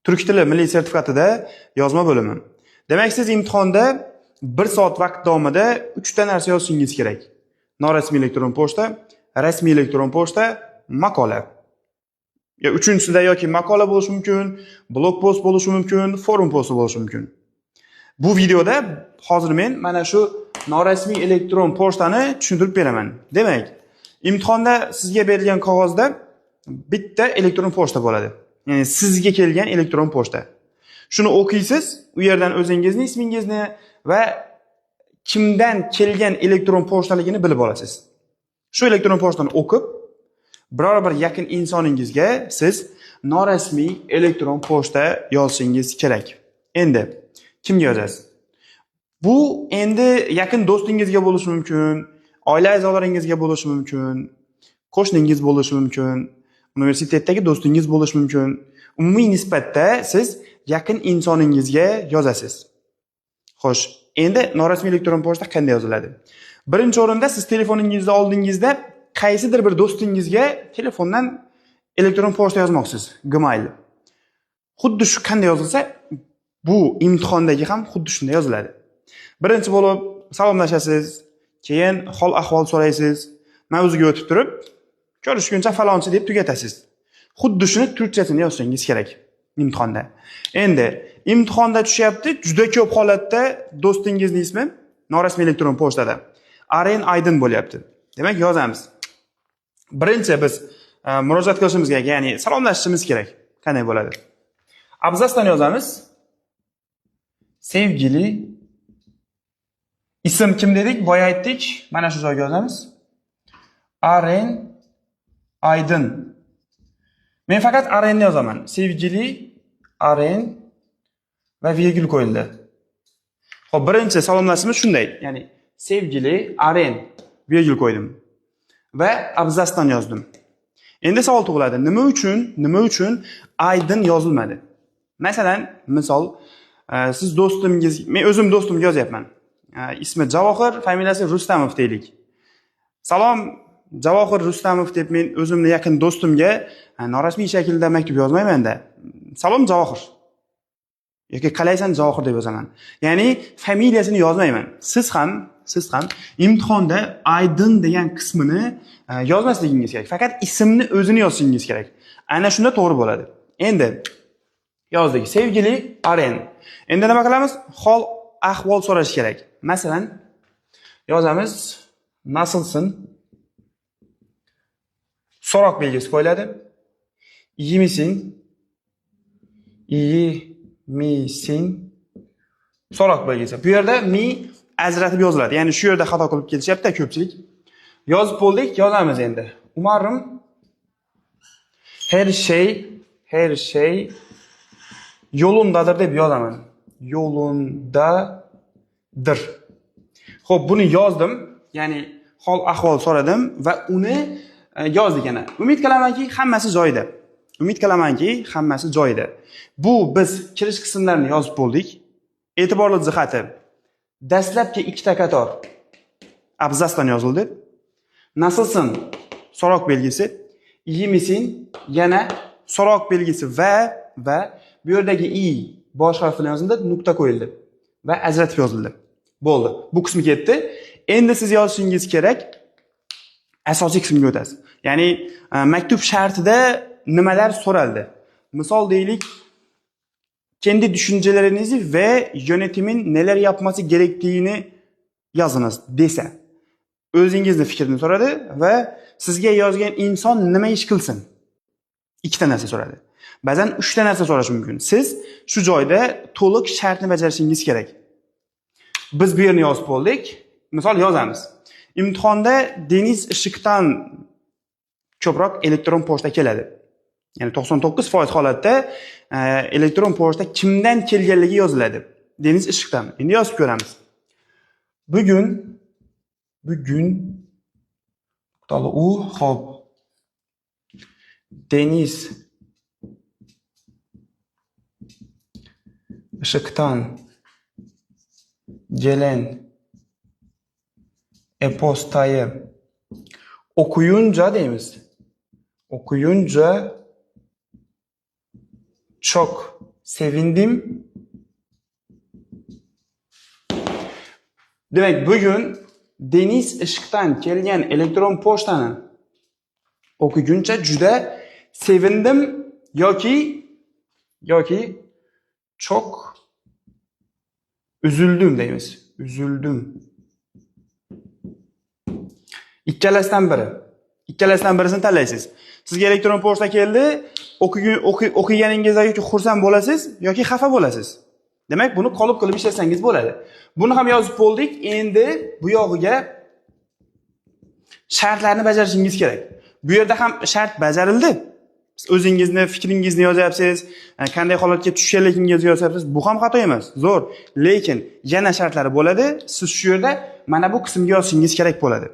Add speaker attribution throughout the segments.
Speaker 1: Turk tili milliy sertifikatida yozma bo'limi. Demak, siz imtihonda 1 soat vaqt davomida 3 ta narsa yozishingiz kerak. Norasmiy elektron pochta, rasmiy elektron pochta, maqola. Ya uchinchisida yoki maqola bo'lishi mumkin, blog post bo'lishi mumkin, forum posti bo'lishi mumkin. Bu videoda hozir men mana shu norasmiy elektron pochtani tushuntirib beraman. Demak, imtihonda sizga berilgan qog'ozda bitta elektron pochta bo'ladi. Ya'ni sizga kelgan elektron pochta. Shuni o'qiysiz, u yerdan o'zingizni ismingizni va kimdan kelgan elektron pochtaligini bilib olasiz. Shu elektron pochtani o'qib, biror bir yaqin insoningizga siz norasmiy elektron pochta yozishingiz kerak. Endi kimga yozasiz? Bu endi yaqin do'stingizga bo'lishi mumkin, oila a'zolaringizga bo'lishi mumkin, qo'shningiz bo'lishi mumkin, universitetdagi do'stingiz bo'lishi mumkin. Umumiy nisbatda siz yaqin insoningizga yozasiz. Xo'sh, endi norasmiy elektron pochta qanday yoziladi? Birinchi o'rinda siz telefoningizni oldingizda qaysidir bir do'stingizga telefondan elektron pochta yozmoqsiz, Gmail. Xuddi shu qanday yozilsa, bu imtihondagi ham xuddi shunday yoziladi. Birinchi bo'lib salomlashasiz, keyin hol ahvol so'raysiz, mavzuga o'tib turib, ko'rishguncha falonchi deb tugatasiz. Xuddi shuni turkchasini yozishingiz kerak imtihonda. Endi imtihonda tushyapti, juda ko'p holatda do'stingizning ismi norasmiy elektron pochtada Aren Aydin bo'lyapti. Demak, yozamiz. Birinchi biz murojaat qilishimiz kerak, ya'ni salomlashishimiz kerak. Qanday bo'ladi? Abzasdan yozamiz. Sevgili ism kim dedik? Boya aytdik. Mana shu joyga yozamiz. Aren Aydin. Men faqat Arenni yozaman. Sevgili Aren va virgül qo'yildi. Xo'p, birinchi salomlashimiz shunday. Ya'ni sevgili Aren virgül qo'ydim va abzasdan yozdim. Endi savol tug'iladi. Nima uchun Aydin yozilmadi? Masalan, misol siz do'stimgiz, men o'zim do'stimga yozyapman. Ismi Javohir, familiyasi Rustamov deylik. Salom Javohir Rustamov deb men o'zimning yaqin do'stimga norasmiy shaklda maktub yozmayman-da. Salom Javohir. Yoki qalaysan Javohir deb yozaman. Ya'ni familiyasini yozmayman. Siz ham imtihonda Aydin degan qismini yozmasligingiz kerak. Faqat ismni o'zini yozishingiz kerak. Ana shunda to'g'ri bo'ladi. Endi yozdik. Sevgili Aren. Endi nima qilamiz? Hol ahvol so'rash kerak. Masalan, yozamiz nasılsın? So'roq belgisi qo'yiladi. İyi misin? İyi misin? So'roq belgisi. Bu yerda mi ajratib yoziladi. Ya'ni shu yerda xato qilib kelishyapti ko'pchilik. Yozib bo'ldik, yozamiz endi. Umarım her şey yolundadır deb yozaman. Yolundadır. Xo'p, buni yozdim. Ya'ni hol ahvol so'radim va uni yozdik yana. Umid qilamanki, hammasi joyida. Bu biz kirish qismlarini yozib bo'ldik. E'tiborli jihati, dastlabki ikkita qator abzasdan yozildi. Nasılsın? So'roq belgisi. İyi misin? Yana so'roq belgisi va bu yerdagi i bosh harf bilan yozildi, nuqta qo'yildi va ajratib yozildi. Bo'ldi. Bu qismi ketdi. Endi siz yozishingiz kerak asosiy qismga o'tasiz. Ya'ni maktub shartida nimalar so'raldi? Misol deylik, kendi düşüncelerinizi ve yönetimin neler yapması gerektiğini yazınız desa. O'zingizni fikrini so'radi va sizga yozgan inson nima ish qilsin? Ikkita narsa so'radi. Ba'zan 3 ta narsa so'rashi mumkin. Siz shu joyda to'liq shartni bajarishingiz kerak. Biz bu yerni yozib bo'ldik. Misol yozamiz. Imtihonda Deniz Ishqdan ko'proq elektron pochta keladi. Ya'ni 99% holatda elektron pochta kimdan kelganligi yoziladi. Deniz Ishqdan. Endi yozib ko'ramiz. Bugun xo'p. Deniz Ishqdan gelen e-postayı okuyunca deymiz. Okuyunca çok sevindim. Demak, bugun Deniz Ishqdan kelgan elektron pochtani o'qiguncha juda sevindim yoki çok üzüldüm deymiz. Üzüldüm. Ikkalasidan birisini tanlaysiz. Sizga elektron pochta keldi, o'qiganingizda yoki xursand bo'lasiz yoki xafa bo'lasiz. Demak, buni qolib qilib ishlasangiz bo'ladi. Buni ham yozib bo'ldik. Endi bu yog'iga shartlarni bajarishingiz kerak. Bu yerda ham shart bajarildi. Siz o'zingizni, fikringizni yozyapsiz, qanday holatga tushganligingizni yozyapsiz. Bu ham xato emas, zo'r. Lekin yana shartlari bo'ladi. Siz shu yerda mana bu qismga yozishingiz kerak bo'ladi.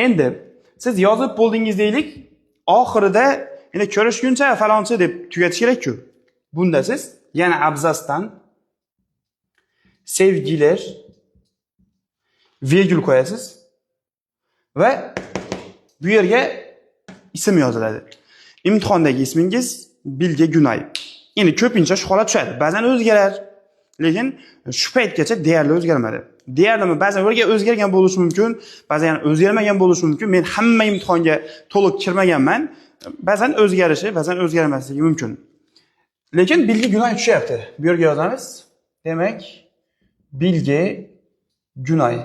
Speaker 1: Endi siz yozib bo'ldingiz deylik, oxirida endi ko'rishguncha falonchi deb tugatish kerak-ku. Bunda siz yana abzasdan sevgiler virgül qo'yasiz va bu yerga ism yoziladi. Imtihondagi ismingiz Bilge Günay. Endi ko'pincha shu holat tushadi. Ba'zan o'zgarar, lekin shu paytgacha deyarli o'zgarmadi. Deyarli ba'zan o'zgargan bo'lishi mumkin, ba'zan o'zgarmagan bo'lishi mumkin. Men hamma imtihonga to'liq kirmaganman. Ba'zan o'zgarishi, ba'zan o'zgarmasligi mumkin. Lekin Bilge Günay tushyapti. Bu yerga yozamiz. Demak, Bilge Günay.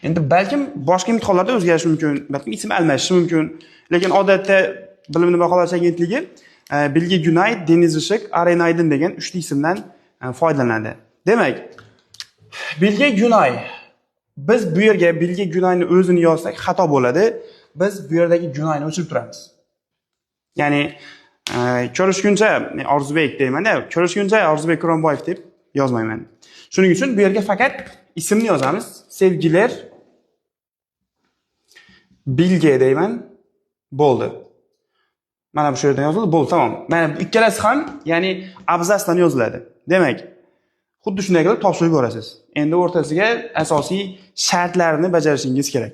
Speaker 1: Endi balkim boshqa imtihonlarda o'zgarishi mumkin, balkim ism almashishi mumkin. Lekin odatda Bilimni baholash agentligi Bilge Günay, Deniz Ishq, Arenaydin degan 3 ta ismdan foydalanadi. Demak, Bilge Günay. Biz bu yerga Bilge Günayni o'zini yozsak xato bo'ladi. Biz bu yerdagi Günayni o'chirib turamiz. Ya'ni ko'rishguncha Orzubek deyman-da, ko'rishguncha Orzubek Quronboyev deb yozmayman. Shuning uchun bu yerga faqat ismni yozamiz. Sevgiler Bilge deyman. Bo'ldi. Mana bu yerdan yozildi, bo'ldi, tamom. Mana bu ikkalasi ham, ya'ni abzasdan yoziladi. Demak, xuddi shunday qilib topshirib yuborasiz. Endi o'rtasiga asosiy shartlarni bajarishingiz kerak.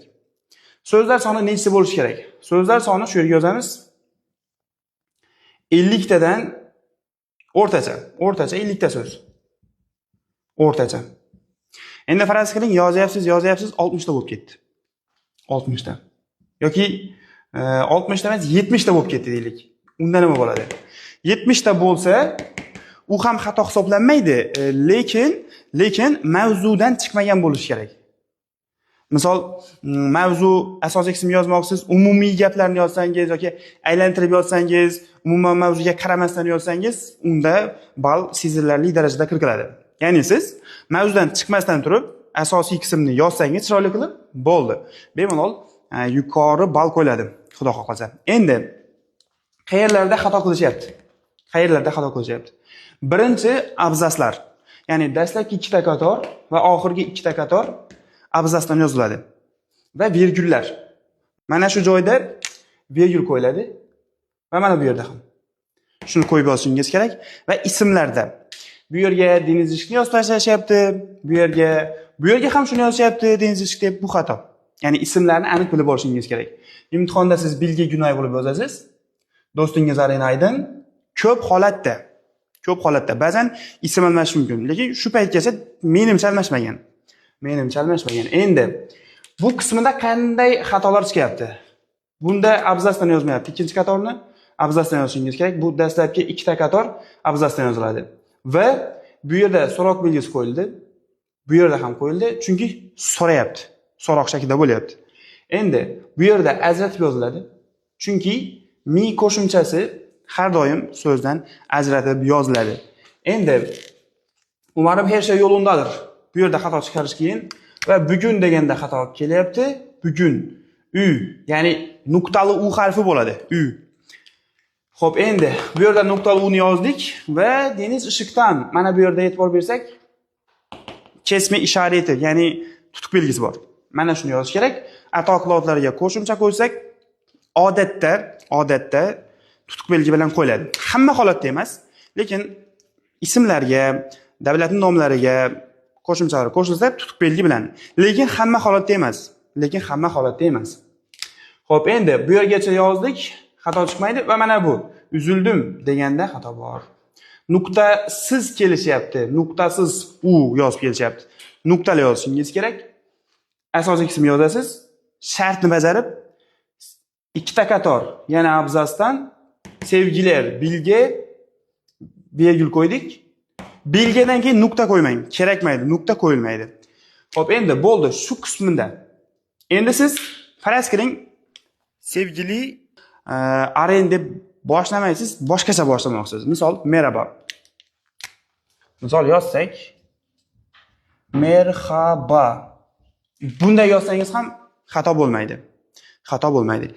Speaker 1: So'zlar soni nechta bo'lishi kerak? So'zlar soni shu yerga yozamiz. 50 tadan o'rtacha 50 ta so'z. O'rtacha. Endi faraz qiling, yozyapsiz, 60 ta bo'lib ketdi. 60 ta. Yoki 60 ta emas, 70 ta bo'lib ketdi deylik. Unda nima bo'ladi? 70 ta bo'lsa, u ham xato hisoblanmaydi, lekin mavzudan chiqmagan bo'lishi kerak. Misol, mavzu asosiy qismni yozmoqsiz, umumiy gaplarni yozsangiz yoki aylantirib yozsangiz, umuman mavzuga qaramasdan yozsangiz, unda ball sezilarli darajada kiritiladi. Ya'ni siz mavzudan chiqmasdan turib, asosiy qismni yozsangiz chiroyli qilib, bo'ldi. Bemalol yuqori ball qo'yiladi, xudo xohlasa. Endi qayerlarda xato qilishyapti? Birinchi abzaslar. Ya'ni dastlabki 2 ta qator va oxirgi 2 ta qator abzasdan yoziladi. Va virgullar. Mana shu joyda virgul qo'yiladi va mana bu yerda ham. Shuni qo'yib yozishingiz kerak va ismlarda bu yerga Deniz Ishqni yozib tashlashyapti, bu yerga ham shuni yozishyapti, Deniz Ishq deb, bu xato. Ya'ni ismlarni aniq bilib olishingiz kerak. Imtihonda siz Bilge Günay bo'lib yozasiz. Do'stingiz Arenaydin ko'p holatda ba'zan ism almashishi mumkin, lekin shu paytgacha menimcha almashmagan. Endi bu qismida qanday xatolar chiqyapti? Bunda abzasdan yozmayapti. Ikkinchi qatorni abzasdan yozishingiz kerak. Bu dastlabki 2 ta qator abzasdan yoziladi. Va bu yerda so'roq belgisi qo'yildi. Bu yerda ham qo'yildi, chunki so'rayapti. So'roq shaklida bo'lyapti. Endi bu yerda ajratib yoziladi. Chunki mi qo'shimchasi har doim so'zdan ajratib yoziladi. Endi umarim har shay yo'lindadir. Bu yerda xato chiqarish qiyin va bugun deganda xato kelyapti. Bugun ya'ni nuqtali u harfi bo'ladi. Xo'p, endi bu yerda nuqtali uni yozdik va Deniz Ishqdan mana bu yerda e'tibor bersak, kesma isharati, ya'ni tutuq belgisi bor. Mana shuni yozish kerak. Atoqlotlarga qo'shimcha qo'ysak, odatda tutuq belgi bilan qo'yiladi. Hamma holatda emas, lekin ismlarga, davlatning nomlariga qo'shimchalar qo'shilsa tutuq belgi bilan. Lekin hamma holatda emas. Xo'p, endi bu yergacha yozdik, xato chiqmaydi va mana bu üzüldüm deganda xato bor. Nuqtasiz kelishyapti. Nuqtasiz u yozib kelishyapti. Nuqtali yozishingiz kerak. Asosiy qism yozasiz. Shartni bajarib, ikkita qator, yana abzasdan sevgilar bilga virgul qo'ydik. Bilgadan keyin nuqta qo'ymang. Kerakmaydi, nuqta qo'yilmaydi. Xo'p, endi bo'ldi, shu qismida. Endi siz faraz qiling, sevgili aren deb boshlamaysiz, boshqacha boshlamoqchisiz. Misol, merhaba. Misol yozsak, merhaba. Bunday yozsangiz ham xato bo'lmaydi. Xato bo'lmaydi.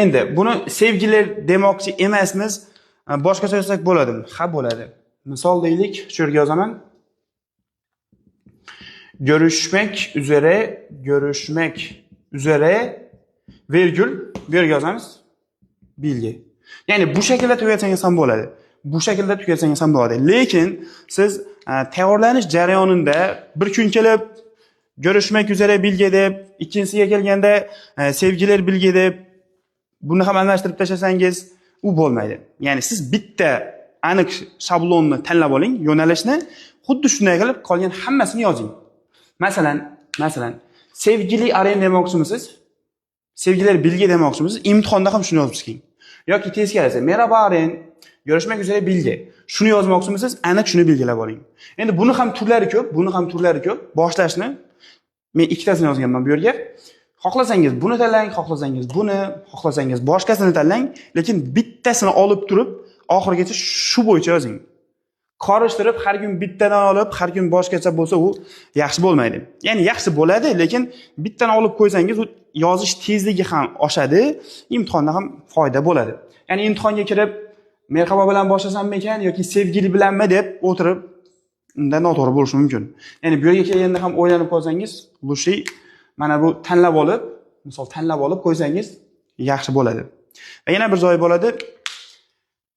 Speaker 1: Endi buni sevgilar demoqchi emasmiz, boshqacha yozsak bo'ladimi? Ha, bo'ladi. Misol deylik, shu yerga yozaman. Görüşmek üzere virgül bu yerga yozamiz. Bilgi. Ya'ni bu shaklda tugatsangiz ham bo'ladi. Bu shaklda tugatsangiz ham bo'ladi. Lekin siz tayyorlanish jarayonida bir kun kelib görüşmek üzere bilgi deb, ikkinchisiga kelganda sevgilar bilgi deb buni ham almashtirib tashlasangiz, u bo'lmaydi. Ya'ni siz bitta aniq shablonni tanlab oling, yo'nalishni, xuddi shunday qilib qolgan hammasini yozing. Masalan, sevgili aren demoqchimisiz? Sevgilar bilgi demoqchimisiz? Imtihonda ham shuni yozib chiqing. Yoki teskarisi, merhaba aren, görüşmek üzere bilgi. Shuni yozmoqchimisiz? Aniq shuni belgilab oling. Endi buni ham turlari ko'p. Boshlashni men ikkitasini yozganman bu yerga. Xohlasangiz buni tanlang, xohlasangiz buni, xohlasangiz boshqasini tanlang, lekin bittasini olib turib, oxirigacha shu bo'yicha yozing. Qorishtirib har kun bittadan olib, har kun boshqacha bo'lsa, u yaxshi bo'lmaydi. Ya'ni yaxshi bo'ladi, lekin bittani olib qo'ysangiz, u yozish tezligi ham oshadi, imtihonda ham foyda bo'ladi. Ya'ni imtihonga kirib, merhaba bilan boshlasammi ekan yoki sevgili bilanmi deb o'tirib, unda noto'g'ri bo'lishi mumkin. Ya'ni bu yerga kelganda ham o'ylanib qolsangiz, bu shay mana bu tanlab olib qo'ysangiz yaxshi bo'ladi. Va yana bir joy bo'ladi.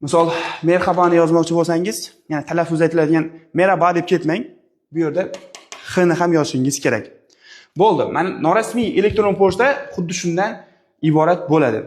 Speaker 1: Misol, merhabani yozmoqchi bo'lsangiz, ya'ni talaffuz etiladigan merhaba deb ketmang. Bu yerda h ni ham yozishingiz kerak. Bo'ldi. Mana norasmiy elektron pochta xuddi shundan iborat bo'ladi.